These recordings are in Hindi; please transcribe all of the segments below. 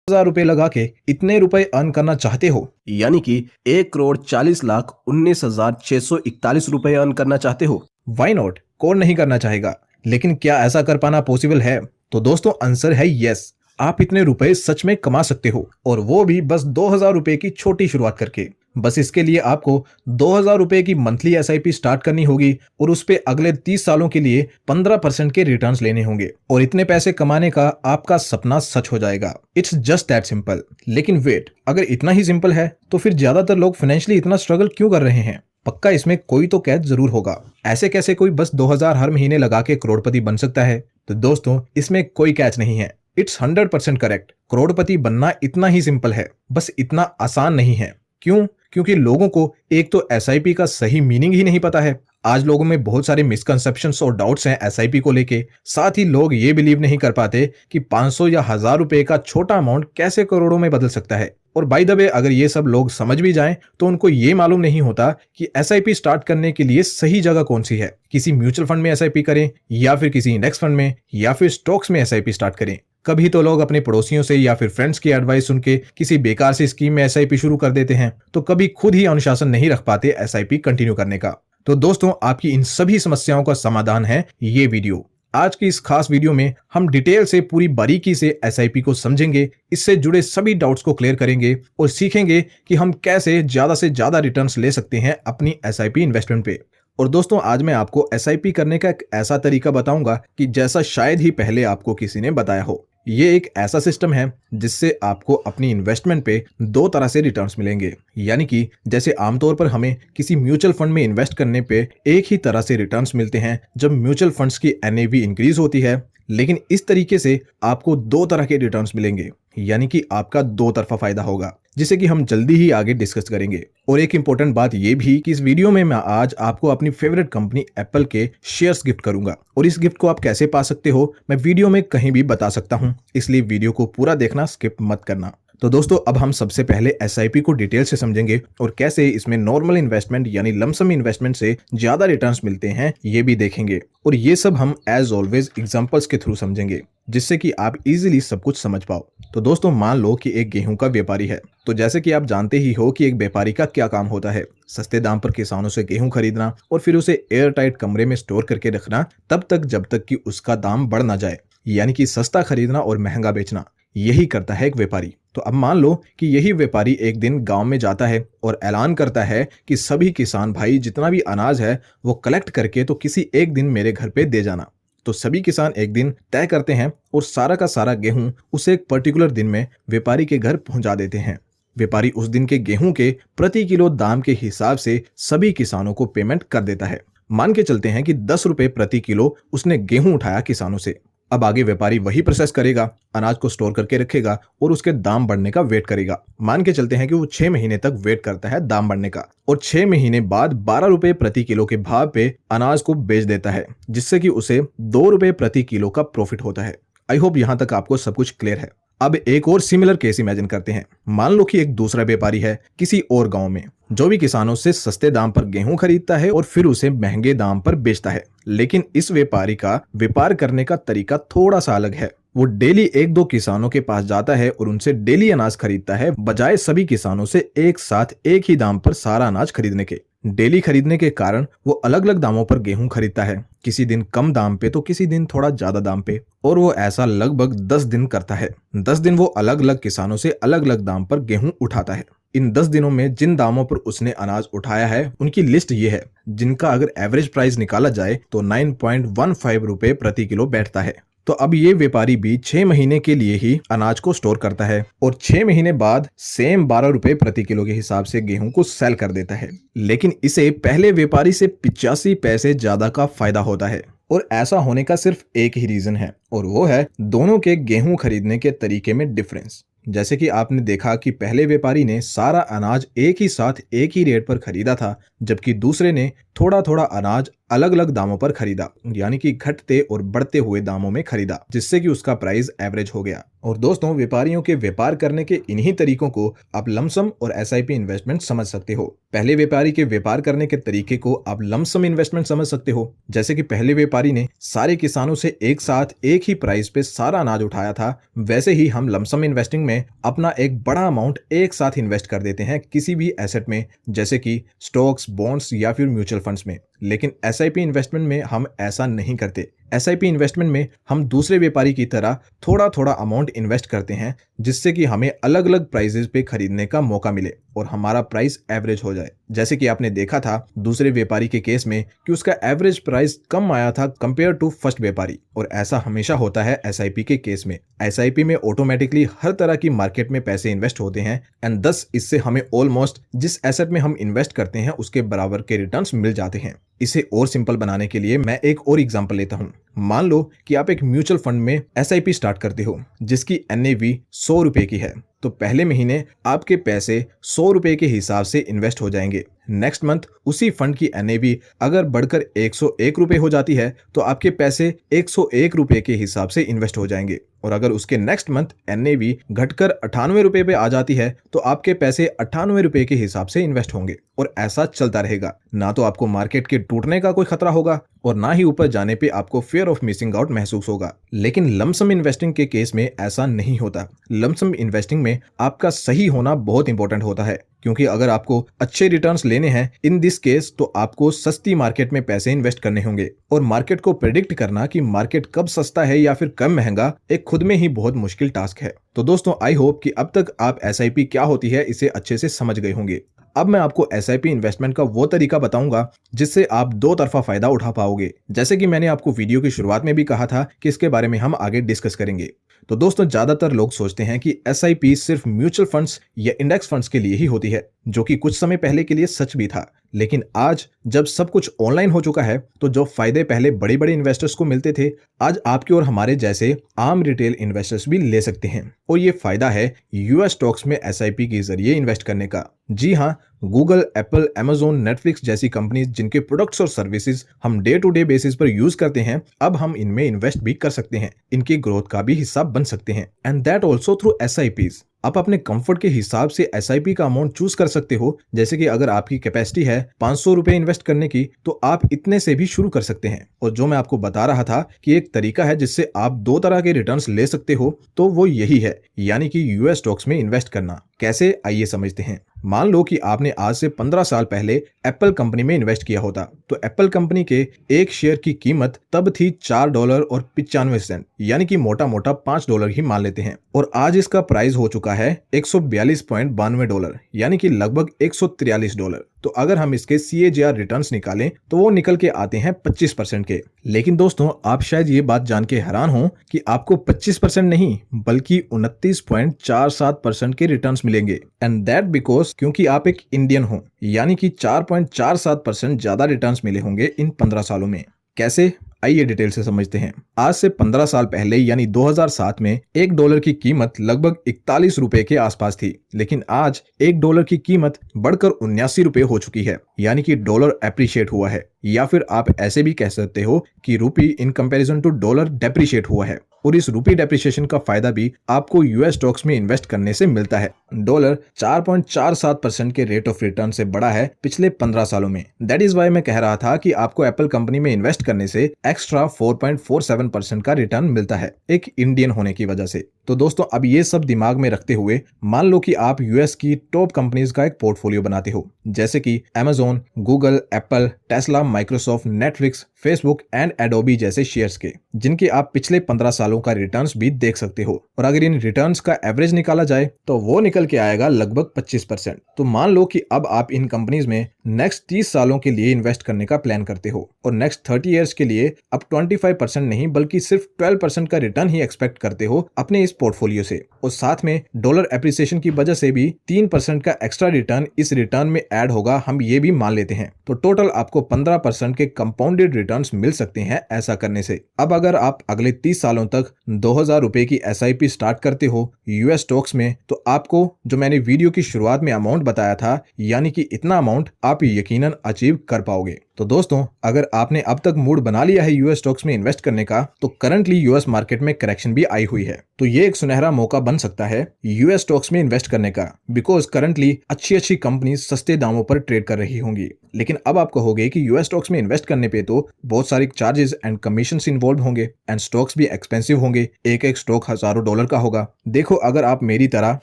रुपए लगा के इतने रुपए अर्न करना चाहते हो, यानी कि 1,40,19,641 रुपए अर्न करना चाहते हो, वाई नॉट, कौन नहीं करना चाहेगा। लेकिन क्या ऐसा कर पाना पॉसिबल है? तो दोस्तों आंसर है यस। आप इतने रुपए सच में कमा सकते हो, और वो भी बस 2,000 रुपए की छोटी शुरुआत करके। बस इसके लिए आपको 2,000 रुपए की मंथली एसआईपी स्टार्ट करनी होगी, और उस पे अगले 30 सालों के लिए 15% के रिटर्न्स लेने होंगे, और इतने पैसे कमाने का आपका सपना सच हो जाएगा। It's just that simple. लेकिन वेट, अगर इतना ही सिंपल है तो फिर ज्यादातर लोग फाइनेंशियली इतना स्ट्रगल क्यों कर रहे हैं? पक्का इसमें कोई तो कैच जरूर होगा। ऐसे कैसे कोई बस 2,000 हर महीने लगा के करोड़पति बन सकता है? तो दोस्तों इसमें कोई कैच नहीं है। It's 100% correct. करोड़पति बनना इतना ही सिंपल है, बस इतना आसान नहीं है। क्यों? क्योंकि लोगों को एक तो एसआईपी का सही मीनिंग ही नहीं पता है। आज लोगों में बहुत सारे मिसकंसेप्शंस और डाउट्स हैं एसआईपी को लेके। साथ ही लोग ये बिलीव नहीं कर पाते कि 500 या 1,000 रुपए का छोटा अमाउंट कैसे करोड़ों में बदल सकता है। और बाय द वे, अगर ये सब लोग समझ भी जाएं तो उनको ये मालूम नहीं होता कि एसआईपी स्टार्ट करने के लिए सही जगह कौन सी है। किसी म्यूचुअल फंड में एसआईपी करें, या फिर किसी इंडेक्स फंड में, या फिर स्टॉक्स में एसआईपी स्टार्ट करें। कभी तो लोग अपने पड़ोसियों से या फिर फ्रेंड्स की एडवाइस सुन के किसी बेकार सी स्कीम में एसआईपी शुरू कर देते हैं, तो कभी खुद ही अनुशासन नहीं रख पाते एसआईपी कंटिन्यू करने का। तो दोस्तों आपकी इन सभी समस्याओं का समाधान है ये वीडियो। आज की इस खास वीडियो में हम डिटेल से पूरी बारीकी से एसआईपी को समझेंगे, इससे जुड़े सभी डाउट्स को क्लियर करेंगे और सीखेंगे कि हम कैसे ज्यादा से ज्यादा रिटर्न्स ले सकते हैं अपनी एसआईपी इन्वेस्टमेंट पे। और दोस्तों आज मैं आपको एसआईपी करने का एक ऐसा तरीका बताऊंगा कि जैसा शायद ही पहले आपको किसी ने बताया हो। ये एक ऐसा सिस्टम है जिससे आपको अपनी इन्वेस्टमेंट पे दो तरह से रिटर्न्स मिलेंगे। यानी कि जैसे आमतौर पर हमें किसी म्यूचुअल फंड में इन्वेस्ट करने पे एक ही तरह से रिटर्न्स मिलते हैं जब म्यूचुअल फंड्स की एनएवी इंक्रीज होती है, लेकिन इस तरीके से आपको दो तरह के रिटर्न्स मिलेंगे, यानी कि आपका दो तरफा फायदा होगा, जिसे कि हम जल्दी ही आगे डिस्कस करेंगे। और एक इंपॉर्टेंट बात यह भी कि इस वीडियो में मैं आज आपको अपनी फेवरेट कंपनी एप्पल के शेयर्स गिफ्ट करूंगा, और इस गिफ्ट को आप कैसे पा सकते हो मैं वीडियो में कहीं भी बता सकता हूं, इसलिए वीडियो को पूरा देखना, स्किप मत करना। तो दोस्तों अब हम सबसे पहले एसआईपी को डिटेल से समझेंगे और कैसे इसमें नॉर्मल इन्वेस्टमेंट यानी लमसम इन्वेस्टमेंट से ज्यादा रिटर्न्स मिलते हैं ये भी देखेंगे। और ये सब हम एज ऑलवेज एग्जांपल्स के थ्रू समझेंगे, जिससे कि आप इजीली सब कुछ समझ पाओ। तो दोस्तों मान लो कि एक गेहूं का व्यापारी है। तो जैसे कि आप जानते ही हो कि एक व्यापारी का क्या काम होता है, सस्ते दाम पर किसानों से गेहूं खरीदना और फिर उसे एयर टाइट कमरे में स्टोर करके रखना तब तक जब तक कि उसका दाम बढ़ ना जाए, यानी कि सस्ता खरीदना और महंगा बेचना। यही करता है एक व्यापारी। तो अब मान लो कि यही व्यापारी एक दिन गांव में जाता है और ऐलान करता है कि सभी किसान भाई जितना भी अनाज है वो कलेक्ट करके तो किसी एक दिन मेरे घर पे दे जाना। तो सभी किसान एक दिन तय करते हैं और सारा का सारा गेहूं उसे एक पर्टिकुलर दिन में व्यापारी के घर पहुंचा देते हैं। व्यापारी उस दिन के गेहूं के प्रति किलो दाम के हिसाब से सभी किसानों को पेमेंट कर देता है। मान के चलते हैं कि 10 रुपए प्रति किलो उसने गेहूं उठाया किसानों से। अब आगे व्यापारी वही प्रोसेस करेगा, अनाज को स्टोर करके रखेगा और उसके दाम बढ़ने का वेट करेगा। मान के चलते हैं कि वो 6 महीने तक वेट करता है दाम बढ़ने का, और 6 महीने बाद 12 रुपए प्रति किलो के भाव पे अनाज को बेच देता है, जिससे कि उसे 2 रुपए प्रति किलो का प्रॉफिट होता है। आई होप यहां तक आपको सब कुछ क्लियर है। अब एक और सिमिलर केस इमेजिन करते हैं। मान लो कि एक दूसरा व्यापारी है किसी और गांव में, जो भी किसानों से सस्ते दाम पर गेहूं खरीदता है और फिर उसे महंगे दाम पर बेचता है। लेकिन इस व्यापारी का व्यापार करने का तरीका थोड़ा सा अलग है। वो डेली एक दो किसानों के पास जाता है और उनसे डेली अनाज खरीदता है, बजाय सभी किसानों से एक साथ एक ही दाम पर सारा अनाज खरीदने के। डेली खरीदने के कारण वो अलग अलग दामों पर गेहूं खरीदता है, किसी दिन कम दाम पे तो किसी दिन थोड़ा ज्यादा दाम पे, और वो ऐसा लगभग 10 दिन करता है। 10 दिन वो अलग अलग किसानों से अलग अलग दाम पर गेहूं उठाता है। इन 10 दिनों में जिन दामों पर उसने अनाज उठाया है उनकी लिस्ट ये है, जिनका अगर एवरेज प्राइस निकाला जाए तो 9.15 रुपए प्रति किलो बैठता है। तो अब ये व्यापारी भी 6 महीने के लिए ही अनाज को स्टोर करता है और 6 महीने बाद सेम 12 रुपए प्रति किलो के हिसाब से गेहूं को सेल कर देता है। लेकिन इसे पहले व्यापारी से 85 पैसे ज्यादा का फायदा होता है। और ऐसा होने का सिर्फ एक ही रीजन है, और वो है दोनों के गेहूं खरीदने के तरीके में डिफरेंस। जैसे कि आपने देखा कि पहले व्यापारी ने सारा अनाज एक ही साथ एक ही रेट पर खरीदा था, जबकि दूसरे ने थोड़ा थोड़ा अनाज अलग अलग दामों पर खरीदा, यानी कि घटते और बढ़ते हुए दामों में खरीदा, जिससे कि उसका प्राइस एवरेज हो गया। और दोस्तों, व्यापारियों के व्यापार करने के इन्हीं तरीकों को आप लमसम और एसआईपी इन्वेस्टमेंट समझ सकते हो। पहले व्यापारी के व्यापार करने के तरीके को आप लमसम इन्वेस्टमेंट समझ सकते हो। जैसे कि पहले व्यापारी ने सारे किसानों से एक साथ एक ही प्राइस पे सारा अनाज उठाया था, वैसे ही हम लमसम इन्वेस्टिंग में अपना एक बड़ा अमाउंट एक साथ इन्वेस्ट कर देते हैं किसी भी एसेट में, जैसे कि स्टॉक्स, बॉन्ड्स या फिर म्यूचुअल फंड्स में। लेकिन एसआईपी इन्वेस्टमेंट में हम ऐसा नहीं करते। एसआईपी इन्वेस्टमेंट में हम दूसरे व्यापारी की तरह थोड़ा थोड़ा अमाउंट इन्वेस्ट करते हैं, जिससे कि हमें अलग अलग प्राइसेस पे खरीदने का मौका मिले और हमारा प्राइस एवरेज हो जाए। जैसे कि आपने देखा था दूसरे व्यापारी के केस में कि उसका एवरेज प्राइस कम आया था कंपेयर टू फर्स्ट व्यापारी, और ऐसा हमेशा होता है एसआईपी के केस में। एसआईपी में ऑटोमेटिकली हर तरह की मार्केट में पैसे इन्वेस्ट होते हैं एंड दस इससे हमें ऑलमोस्ट जिस एसेट में हम इन्वेस्ट करते हैं उसके बराबर के रिटर्न्स मिल जाते हैं। इसे और सिंपल बनाने के लिए मैं एक और एग्जांपल लेता हूं। मान लो कि आप एक म्यूचुअल फंड में एसआईपी स्टार्ट करते हो जिसकी एनएवी 100 रुपए की है, तो पहले महीने आपके पैसे 100 रुपए के हिसाब से इन्वेस्ट हो जाएंगे। नेक्स्ट मंथ उसी फंड की एनएवी अगर बढ़कर 101 रुपए हो जाती है तो आपके पैसे 101 रुपए के हिसाब से इन्वेस्ट हो जाएंगे। और अगर उसके नेक्स्ट मंथ एनएवी घटकर 98 रुपए पे आ जाती है तो आपके पैसे 98 रुपए के हिसाब से इन्वेस्ट होंगे। और ऐसा चलता रहेगा। ना तो आपको मार्केट के टूटने का कोई खतरा होगा और ना ही ऊपर जाने पे आपको फियर ऑफ मिसिंग आउट महसूस होगा। लेकिन लमसम इन्वेस्टिंग के केस में ऐसा नहीं होता। लमसम इन्वेस्टिंग में आपका सही होना बहुत इंपॉर्टेंट होता है, क्योंकि अगर आपको अच्छे रिटर्न्स लेने हैं इन दिस केस तो आपको सस्ती मार्केट में पैसे इन्वेस्ट करने होंगे। और मार्केट को प्रेडिक्ट करना कि मार्केट कब सस्ता है या फिर कम महंगा एक खुद में ही बहुत मुश्किल टास्क है। तो दोस्तों, आई होप कि अब तक आप एसआईपी क्या होती है इसे अच्छे से समझ गए होंगे। अब मैं आपको एसआईपी इन्वेस्टमेंट का वो तरीका बताऊंगा जिससे आप दो तरफा फायदा उठा पाओगे। जैसे कि मैंने आपको वीडियो की शुरुआत में भी कहा था कि इसके बारे में हम आगे डिस्कस करेंगे। तो दोस्तों, ज्यादातर लोग सोचते हैं कि एसआईपी सिर्फ म्यूचुअल फंड्स या इंडेक्स फंड्स के लिए ही होती है, जो कि कुछ समय पहले के लिए सच भी था। लेकिन आज जब सब कुछ ऑनलाइन हो चुका है तो जो फायदे पहले बड़े बड़े इन्वेस्टर्स को मिलते थे आज आपके और हमारे जैसे आम रिटेल इन्वेस्टर्स भी ले सकते हैं। और ये फायदा है यूएस स्टॉक्स में एसआईपी के जरिए इन्वेस्ट करने का। जी हाँ, गूगल, एप्पल, अमेजोन, नेटफ्लिक्स जैसी कंपनीज जिनके प्रोडक्ट्स और सर्विसेज हम डे टू डे बेसिस पर यूज करते हैं, अब हम इनमें इन्वेस्ट भी कर सकते हैं, इनकी ग्रोथ का भी हिस्सा बन सकते हैं, and that also through SIPs. आप अपने कंफर्ट के हिसाब से एसआईपी का अमाउंट चूज कर सकते हो। जैसे कि अगर आपकी कैपेसिटी है 500 रुपए इन्वेस्ट करने की तो आप इतने से भी शुरू कर सकते हैं। और जो मैं आपको बता रहा था कि एक तरीका है जिससे आप दो तरह के रिटर्न्स ले सकते हो, तो वो यही है, यानी कि यूएस स्टॉक्स में इन्वेस्ट करना। कैसे, आइए समझते हैं। मान लो कि आपने आज से 15 साल पहले एप्पल कंपनी में इन्वेस्ट किया होता, तो एप्पल कंपनी के एक शेयर की कीमत तब थी $4.95, यानी कि मोटा मोटा $5 ही मान लेते हैं। और आज इसका प्राइस हो चुका है $142.92, यानी कि लगभग $143। तो अगर हम इसके CAGR रिटर्न्स निकालें तो वो निकल के आते हैं 25% के। लेकिन दोस्तों, आप शायद ये बात जान के हैरान हो कि आपको 25% नहीं बल्कि 29.47% के रिटर्न्स मिलेंगे, एंड दैट बिकॉज क्योंकि आप एक इंडियन हो, यानी कि 4.47% ज्यादा रिटर्न्स मिले होंगे इन 15 सालों में। कैसे, आइए डिटेल से समझते हैं। आज से 15 साल पहले यानी 2007 में $1 की कीमत लगभग 41 रुपए के आसपास थी, लेकिन आज $1 की कीमत बढ़कर 79 रुपए हो चुकी है, यानी कि डॉलर एप्रिशिएट हुआ है। या फिर आप ऐसे भी कह सकते हो कि rupee in comparison to dollar depreciate हुआ है। और इस रूपी डेप्रिसिएशन का फायदा भी आपको यूएस स्टॉक्स में इन्वेस्ट करने से मिलता है। डॉलर 4.47% के रेट ऑफ रिटर्न से बढ़ा है पिछले 15 सालों में। दैट इज वाई मैं कह रहा था कि आपको एप्पल कंपनी में इन्वेस्ट करने से एक्स्ट्रा 4.47% का रिटर्न मिलता है, एक इंडियन होने की वजह से। तो दोस्तों, अब ये सब दिमाग में रखते हुए मान लो कि आप यूएस की टॉप कंपनीज का एक पोर्टफोलियो बनाते हो, जैसे कि Amazon, Google, Apple, Tesla, Microsoft, Netflix, Facebook and Adobe जैसे शेयर्स के, जिनके आप पिछले 15 सालों का रिटर्न्स भी देख सकते हो। और अगर इन रिटर्न्स का एवरेज निकाला जाए तो वो निकल के आएगा लगभग 25%। तो मान लो कि अब आप इन कंपनीज में नेक्स्ट 30 सालों के लिए इन्वेस्ट करने का प्लान करते हो और नेक्स्ट 30 इयर्स के लिए अब 25% नहीं बल्कि सिर्फ 12% का रिटर्न ही एक्सपेक्ट करते हो अपने इस पोर्टफोलियो से। और साथ में डॉलर एप्रिसिएशन की वजह से भी 3% का एक्स्ट्रा रिटर्न इस रिटर्न में ऐड होगा, हम ये भी मान लेते हैं। तो टोटल आपको 15% के कंपाउंडेड रिटर्न्स मिल सकते हैं ऐसा करने से। अब अगर आप अगले 30 सालों तक 2000 रुपए की एसआईपी स्टार्ट करते हो यूएस स्टॉक्स में, तो आपको जो मैंने वीडियो की शुरुआत में अमाउंट बताया था, यानी कि इतना अमाउंट आप यकीनन अचीव कर पाओगे। तो दोस्तों, अगर आपने अब तक मूड बना लिया है यूएस स्टॉक्स में इन्वेस्ट करने का, तो करंटली यूएस मार्केट में करेक्शन भी आई हुई है, तो ये एक सुनहरा मौका बन सकता है यूएस स्टॉक्स में इन्वेस्ट करने का, बिकॉज करंटली अच्छी अच्छी कंपनी सस्ते दामों पर ट्रेड कर रही होंगी। लेकिन अब आप कहोगे कि यूएस स्टॉक्स में इन्वेस्ट करने पे तो बहुत सारी चार्जेस एंड कमीशन इन्वॉल्व होंगे एंड स्टॉक्स भी एक्सपेंसिव होंगे, एक एक स्टॉक हजारों डॉलर का होगा। देखो, अगर आप मेरी तरह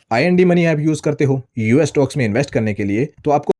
IND मनी ऐप यूज करते हो यूएस स्टॉक्स में इन्वेस्ट करने के लिए, तो आपको